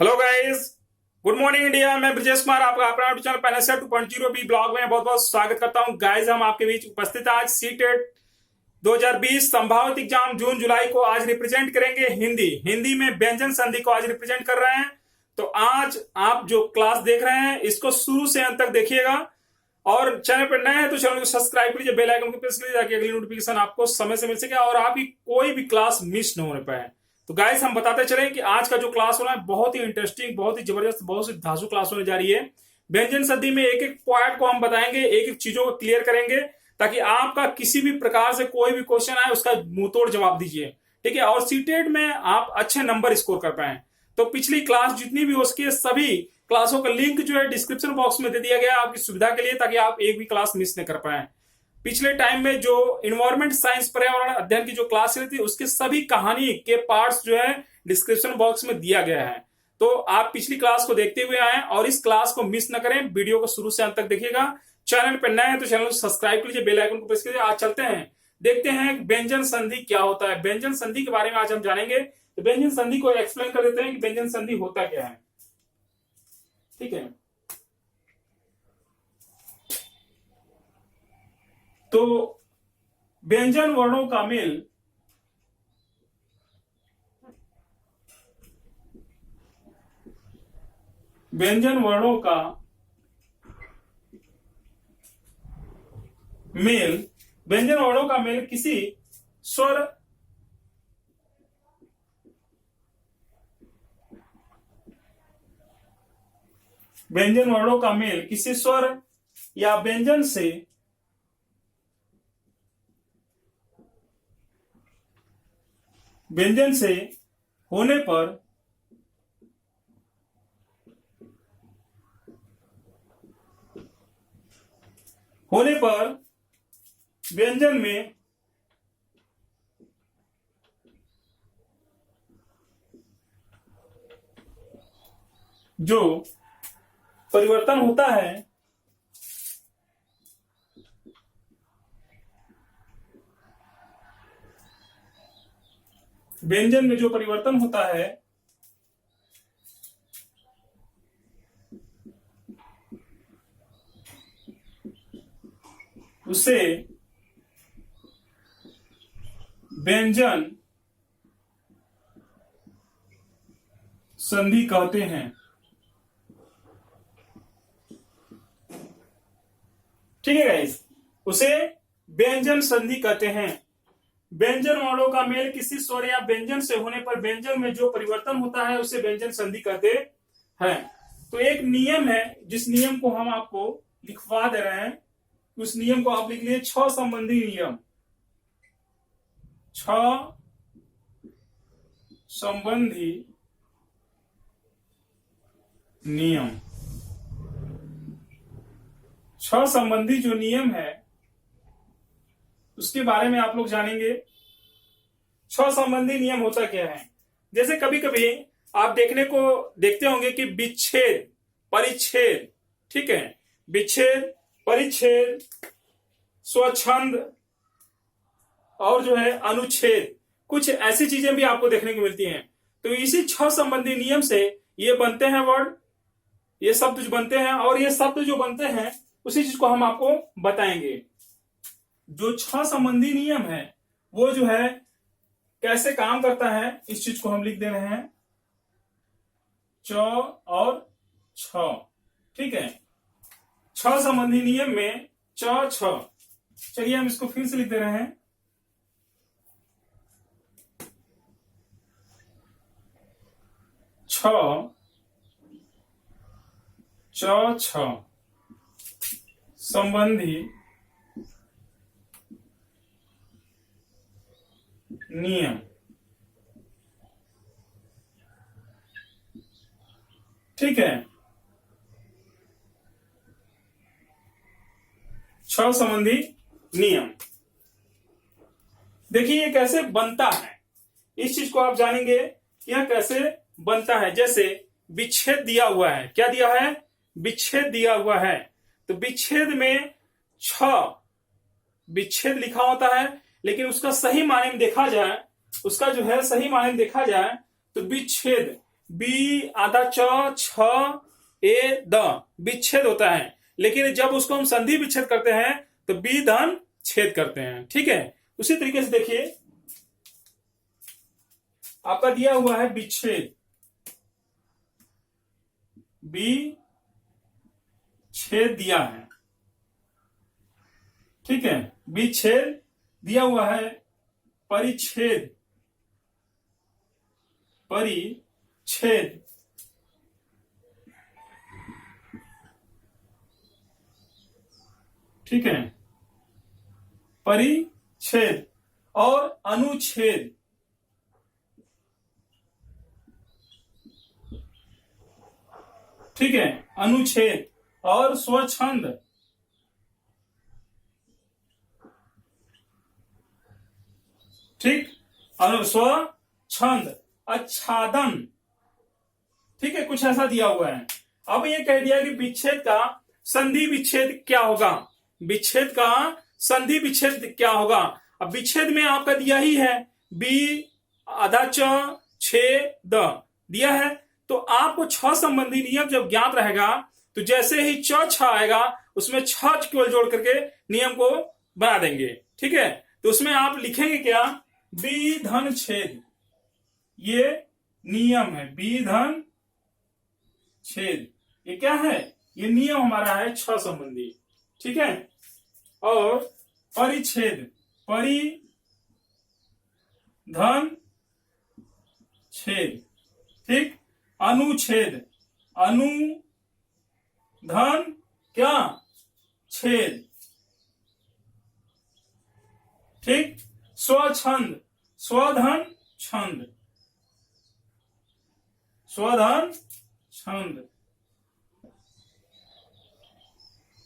Hello guys, good morning India. मैं ब्रजेश कुमार आपका अपना YouTube channel panel 2.0 B blog में बहुत बहुत स्वागत करता हूं। गाइस, हम आपके बीच उपस्थित आज सीटेट 2020 संभावित एग्जाम जून जुलाई को आज रिप्रेजेंट करेंगे। हिंदी में व्यंजन संधि को आज रिप्रेजेंट कर रहे हैं। तो आज आप जो क्लास देख रहे हैं इसको शुरू से अंत तक देखिएगा और चैनल पर नए हैं तो चैनल को सब्सक्राइब कीजिए, बेल आइकन को प्रेस कीजिए ताकि अगली नोटिफिकेशन आपको समय से मिल सके और आपकी कोई भी क्लास मिस न होने पाए। तो गाइस, हम बताते चले कि आज का जो क्लास होना है बहुत ही इंटरेस्टिंग, बहुत ही जबरदस्त, बहुत सी धांसू क्लास होने जा रही है। व्यंजन संधि में एक एक पॉइंट को हम बताएंगे, एक एक चीजों को क्लियर करेंगे ताकि आपका किसी भी प्रकार से कोई भी क्वेश्चन आए उसका मुंह तोड़ जवाब दीजिए, ठीक है, और सीटेट में आप अच्छे नंबर स्कोर कर पाए। तो पिछली क्लास जितनी भी हो सके सभी क्लासों का लिंक जो है डिस्क्रिप्शन बॉक्स में दे दिया गया आपकी सुविधा के लिए ताकि आप एक भी क्लास मिस न कर पाए। पिछले टाइम में जो इन्वायरमेंट साइंस पर्यावरण अध्ययन की जो क्लास चली थी उसके सभी कहानी के पार्ट्स जो है डिस्क्रिप्शन बॉक्स में दिया गया है। तो आप पिछली क्लास को देखते हुए आए और इस क्लास को मिस न करें। वीडियो को शुरू से अंत तक देखिएगा। चैनल पर नए हैं तो चैनल को सब्सक्राइब कीजिए, बेल आइकन को प्रेस कीजिए। आज चलते हैं, देखते हैं व्यंजन संधि क्या होता है। व्यंजन संधि के बारे में आज हम जानेंगे। तो व्यंजन संधि को एक्सप्लेन कर देते हैं कि व्यंजन संधि होता क्या है, ठीक है। तो व्यंजन वर्णों का मेल व्यंजन वर्णों का मेल व्यंजन वर्णों का मेल किसी स्वर व्यंजन वर्णों का मेल किसी स्वर या व्यंजन से होने पर व्यंजन में जो परिवर्तन होता है व्यंजन में जो परिवर्तन होता है उसे व्यंजन संधि कहते हैं, ठीक है गाइस। उसे व्यंजन संधि कहते हैं। व्यंजन वर्णों का मेल किसी स्वर या व्यंजन से होने पर व्यंजन में जो परिवर्तन होता है उसे व्यंजन संधि कहते हैं। तो एक नियम है जिस नियम को हम आपको लिखवा दे रहे हैं, उस नियम को आप लिख लीजिए। 6 संबंधी नियम, 6 संबंधी नियम। 6 संबंधी जो नियम है उसके बारे में आप लोग जानेंगे। 6 संबंधी नियम होता क्या है। जैसे कभी कभी आप देखते होंगे कि विच्छेद परिच्छेद, ठीक है, विच्छेद परिच्छेद स्वच्छंद और जो है अनुच्छेद, कुछ ऐसी चीजें भी आपको देखने को मिलती हैं। तो इसी 6 संबंधी नियम से ये बनते हैं वर्ड, ये शब्द जो बनते हैं, और ये शब्द जो बनते हैं उसी चीज को हम आपको बताएंगे। जो 6 संबंधी नियम है वो जो है कैसे काम करता है इस चीज को हम लिख दे रहे हैं, च और छ, ठीक है। 6 संबंधी नियम में च छ। चलिए हम इसको फिर से लिख दे रहे हैं, छ च छ संबंधी नियम, ठीक है। 6 संबंधी नियम देखिए ये कैसे बनता है, इस चीज को आप जानेंगे यह कैसे बनता है। जैसे विच्छेद दिया हुआ है, क्या दिया है, विच्छेद दिया हुआ है। तो विच्छेद में 6 विच्छेद लिखा होता है, लेकिन उसका सही मायने में देखा जाए, उसका जो है सही मायने में देखा जाए तो विच्छेद बी आधा च छ ए द विच्छेद होता है, लेकिन जब उसको हम संधि विच्छेद करते हैं तो बी धन छेद करते हैं। ठीक है, उसी तरीके से देखिए आपका दिया हुआ है विच्छेद, बी छेद दिया है। ठीक है, विच्छेद दिया हुआ है, परिच्छेद, परिच्छेद, ठीक है, परिच्छेद और अनुच्छेद, ठीक है, अनुच्छेद और स्वच्छंद, ठीक, स्वच्छंद, आच्छादन। ठीक है, कुछ ऐसा दिया हुआ है। अब ये कह दिया कि विच्छेद का संधि विच्छेद क्या होगा, विच्छेद का संधि विच्छेद क्या होगा। अब विच्छेद में आपका दिया ही है बी आधा च छे द दिया है, तो आपको छ संबंधी नियम जब ज्ञात रहेगा तो जैसे ही च छ आएगा उसमें छ केवल जोड़ करके नियम को बना देंगे। ठीक है, तो उसमें आप लिखेंगे क्या, बी धन छेद, ये नियम है, बी धन छेद, ये क्या है, ये नियम हमारा है छ संबंधी। ठीक है, और परिच्छेद, परि धन छेद, ठीक, अनुच्छेद, अनु धन क्या छेद, ठीक, स्वछंद, स्वधन छंद, स्वधन छंद।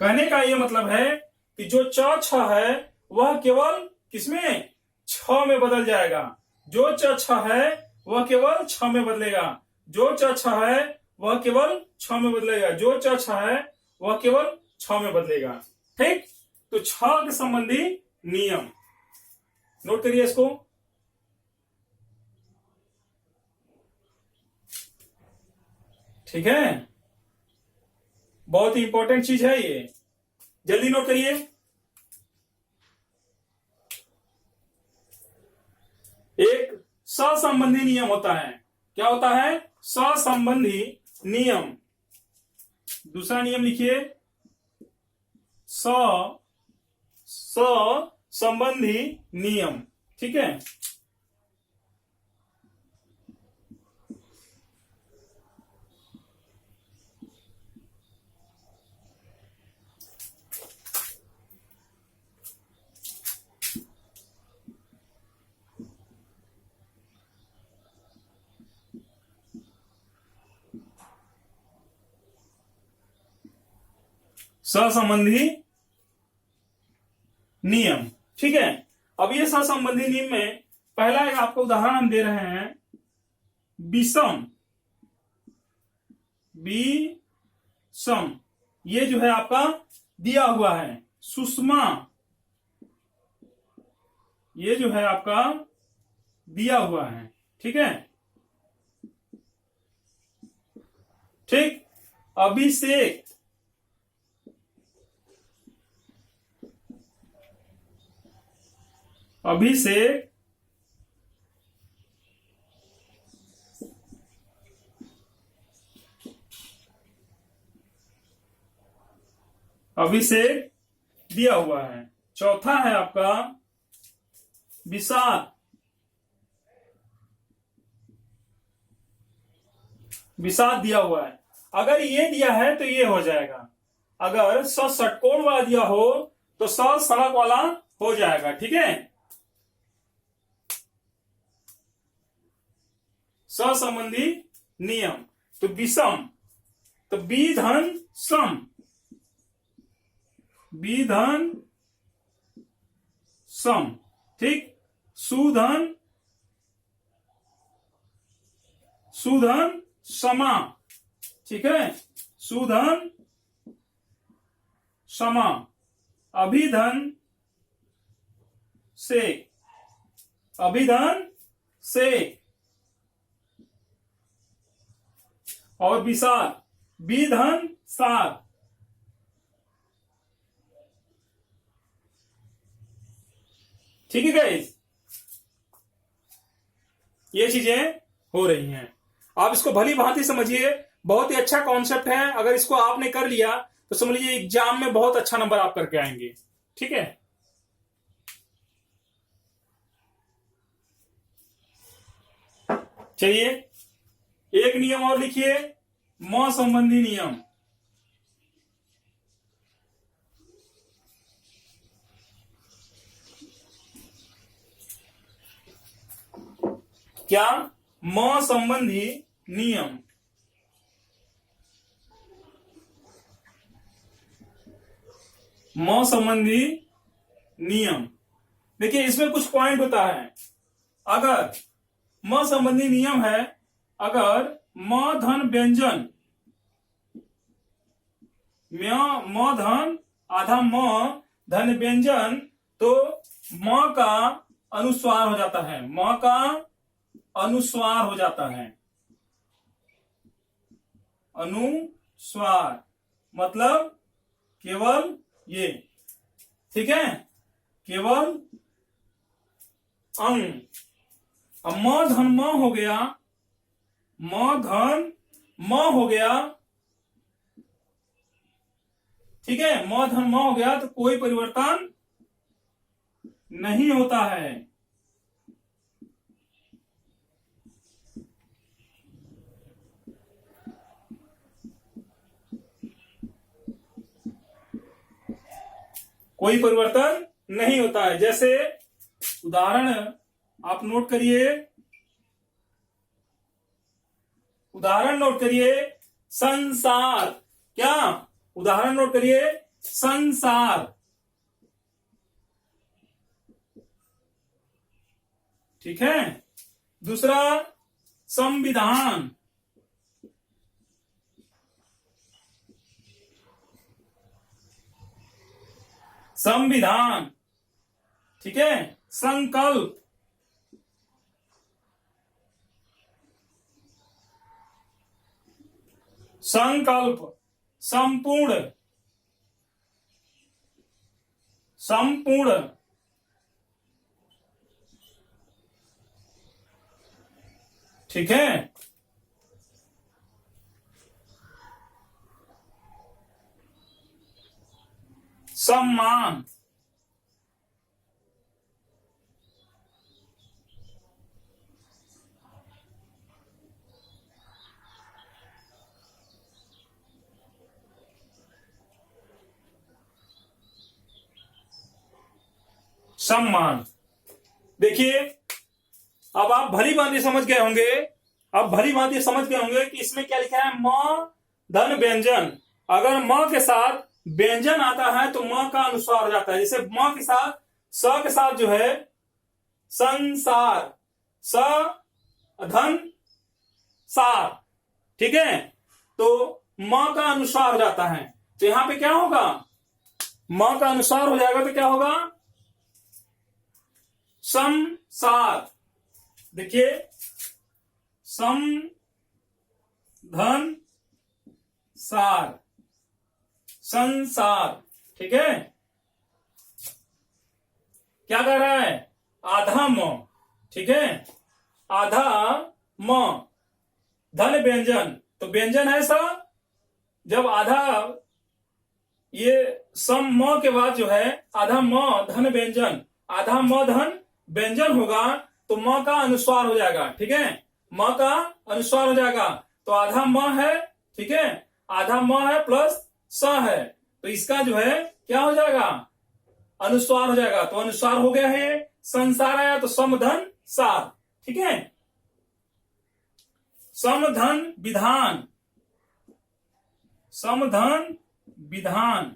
कहने का ये मतलब है कि जो च छ है वह केवल किसमें, छ में बदल जाएगा, जो च छ है वह केवल छ में बदलेगा, जो च छ है वह केवल छ में बदलेगा, जो च छ है वह केवल छ में बदलेगा। ठीक, तो छ के संबंधी नियम नोट करिए इसको। ठीक है, बहुत ही इंपॉर्टेंट चीज है ये, जल्दी नोट करिए। एक सहसंबंधी नियम होता है, क्या होता है, सहसंबंधी नियम। दूसरा नियम लिखिए, सहसंबंधी नियम। ठीक है, सहसंबंधी नियम। ठीक है, अब ये सहसंबंधी नियम में पहला एक आपको उदाहरण हम दे रहे हैं, विषम, विषम, ये जो है आपका दिया हुआ है, सुषमा, ये जो है आपका दिया हुआ है। ठीक है, ठीक, अभिषेक, अभिषेक, अभिषेक दिया हुआ है। चौथा है आपका विषाद, विषाद दिया हुआ है। अगर ये दिया है तो ये हो जाएगा, अगर स षटकोण वाला दिया हो तो स सड़क वाला हो जाएगा। ठीक है, सहसंबंधी नियम, तो विषम, तो बी धन सम, बी धन सम, ठीक, सुधन, सुधन समा, ठीक है, सुधन समा, अभिधन से, अभिधन से, और विसार, बी धन सार। ठीक है गाइस, ये चीजें हो रही हैं। आप इसको भली भांति समझिए, बहुत ही अच्छा कॉन्सेप्ट है। अगर इसको आपने कर लिया तो समझ लीजिए एग्जाम में बहुत अच्छा नंबर आप करके आएंगे। ठीक है, चलिए एक नियम और लिखिए, म संबंधी नियम। क्या? म संबंधी नियम। म संबंधी नियम, देखिए इसमें कुछ पॉइंट होता है। अगर म संबंधी नियम है, अगर म धन व्यंजन, म धन आधा म धन व्यंजन, तो म का अनुस्वार हो जाता है। म का अनुस्वार हो जाता है। अनुस्वार मतलब केवल ये, ठीक है, केवल अंग। अब म धन म हो गया, म धन म हो गया, ठीक है, म धन म हो गया तो कोई परिवर्तन नहीं होता है। कोई परिवर्तन नहीं होता है। जैसे उदाहरण आप नोट करिए, उदाहरण नोट करिए, संसार। क्या? उदाहरण नोट करिए, संसार। ठीक है, दूसरा संविधान। संविधान, ठीक है, संकल्प। संकल्प, संपूर्ण, संपूर्ण, ठीक है, सम्मान। सम्मान, देखिए अब आप भली भांति समझ गए होंगे, अब भली भांति समझ गए होंगे कि इसमें क्या लिखा है, म धन व्यंजन। अगर म के साथ व्यंजन आता है तो म का अनुस्वार हो जाता है। जैसे म के साथ स के साथ जो है संसार, स धन सार, ठीक है, तो म का अनुस्वार हो जाता है। तो यहां पे क्या होगा, म का अनुस्वार हो जाएगा तो क्या होगा, संसार। देखिए सम धन सार, संसार, ठीक है। क्या कह रहा है, आधा म, ठीक है, आधा म धन व्यंजन, तो व्यंजन है सा, जब आधा ये सम म के बाद जो है आधा म धन व्यंजन, आधा म धन व्यंजन होगा तो म का अनुस्वार हो जाएगा, ठीक है, म का अनुस्वार हो जाएगा। तो आधा म है, ठीक है, आधा म है प्लस स है, तो इसका जो है क्या हो जाएगा, अनुस्वार हो जाएगा। तो अनुस्वार हो गया है, संसार आया तो समधन सार, ठीक है। समधन विधान, समधन विधान,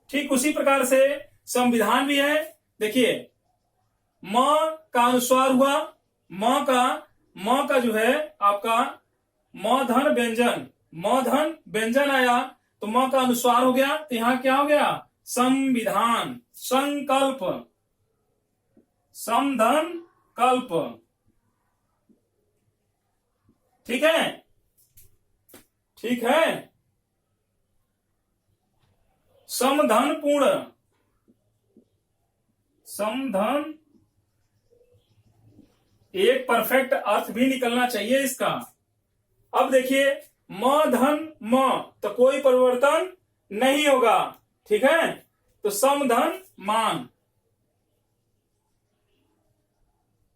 ठीक उसी प्रकार से संविधान भी है। देखिए म का अनुस्वार हुआ, म का जो है आपका म धन व्यंजन, म धन व्यंजन आया तो म का अनुस्वार हो गया, तो यहां क्या हो गया, संविधान, संकल्प, समधन कल्प, ठीक है, ठीक है। समधन पूर्ण, समधन, एक परफेक्ट अर्थ भी निकलना चाहिए इसका। अब देखिए म धन म, तो कोई परिवर्तन नहीं होगा, ठीक है। तो समधन मान,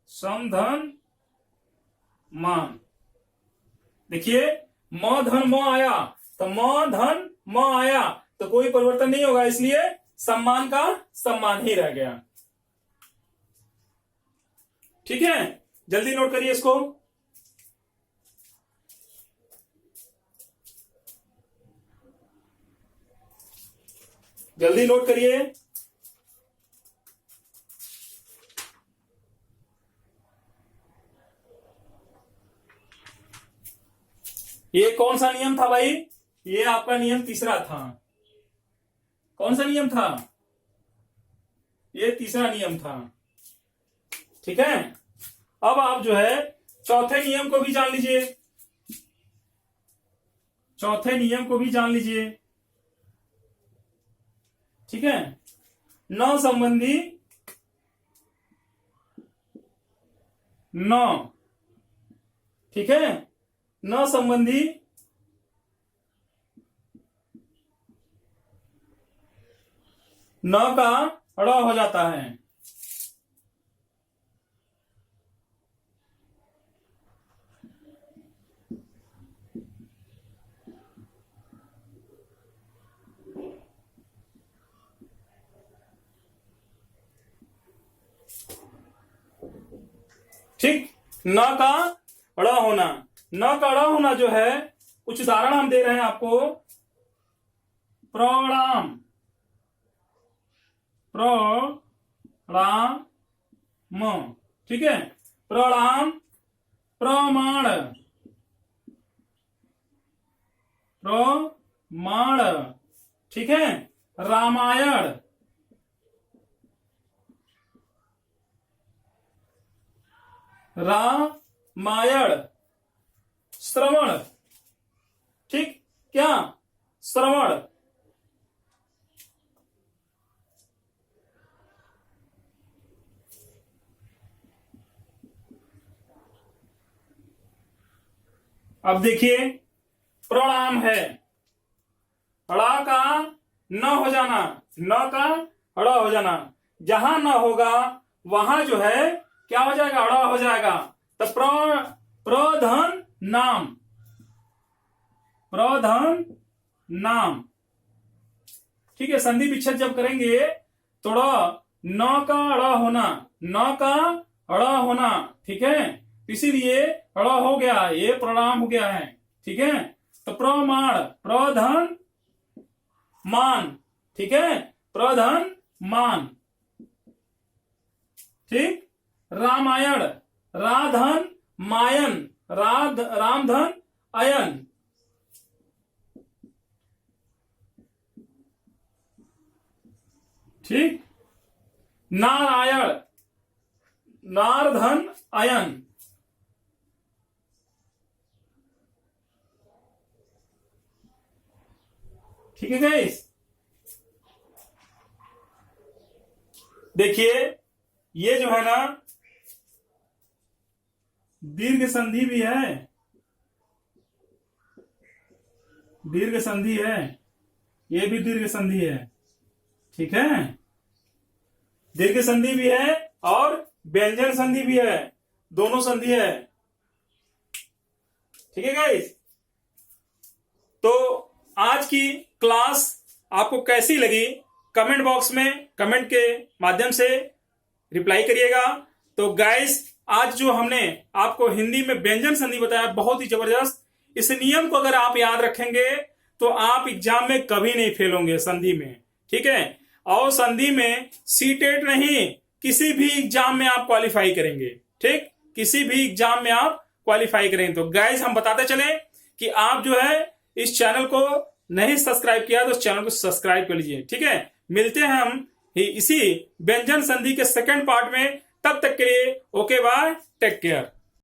समधन मान। देखिए म धन म आया, तो म धन म आया तो कोई परिवर्तन नहीं होगा, इसलिए सम्मान का सम्मान ही रह गया। ठीक है, जल्दी नोट करिए इसको। जल्दी नोट करिए। ये कौन सा नियम था भाई? ये आपका नियम तीसरा था। कौन सा नियम था? ये तीसरा नियम था, ठीक है। अब आप जो है चौथे नियम को भी जान लीजिए, चौथे नियम को भी जान लीजिए, ठीक है। न संबंधी न, ठीक है, न संबंधी न का अड़ा हो जाता है। ठीक, न का अड़ा होना, न का अड़ा होना जो है, कुछ उदाहरण हम दे रहे हैं आपको। प्रणाम, प्रणाम, ठीक है। प्रणाम, प्रमाण, प्रमाण, ठीक है। रामायण, रामायण। श्रवण, ठीक, क्या? श्रवण। अब देखिए प्रणाम है, अड़ा का न हो जाना, न का अड़ा हो जाना, जहां न होगा वहां जो है क्या हो जाएगा? अड़ा हो जाएगा। तो प्रधन नाम, प्रधन नाम, ठीक है। संधि विच्छेद जब करेंगे तो न का अड़ा होना, न का अड़ा होना, ठीक है। इसीलिए अड़ा हो गया, ये प्रणाम हो गया है, ठीक है। तो प्रमाण, प्रधन मान, ठीक है, प्रधन मान, ठीक। रामायण, राधन मायन, रामधन अयन, ठीक। नारायण, नारधन अयन, ठीक है गाइस। देखिए ये जो है ना दीर्घ संधि भी है, दीर्घ संधि है, ये भी दीर्घ संधि है, ठीक है। दीर्घ संधि भी है और व्यंजन संधि भी है, दोनों संधि है, ठीक है गाइस। तो आज की क्लास आपको कैसी लगी कमेंट बॉक्स में कमेंट के माध्यम से रिप्लाई करिएगा। तो गाइस आज जो हमने आपको हिंदी में व्यंजन संधि बताया बहुत ही जबरदस्त, इस नियम को अगर आप याद रखेंगे तो आप एग्जाम में कभी नहीं फेल होंगे संधि में, ठीक है। और संधि में सीटेट नहीं, किसी भी एग्जाम में आप क्वालिफाई करेंगे, ठीक, किसी भी एग्जाम में आप क्वालिफाई करेंगे। तो गाइस हम बताते चले कि आप जो है इस चैनल को नहीं सब्सक्राइब किया तो चैनल को सब्सक्राइब कर लीजिए, ठीक है। मिलते हैं हम इसी व्यंजन संधि के सेकंड पार्ट में, तब तक के लिए ओके बाय, टेक केयर।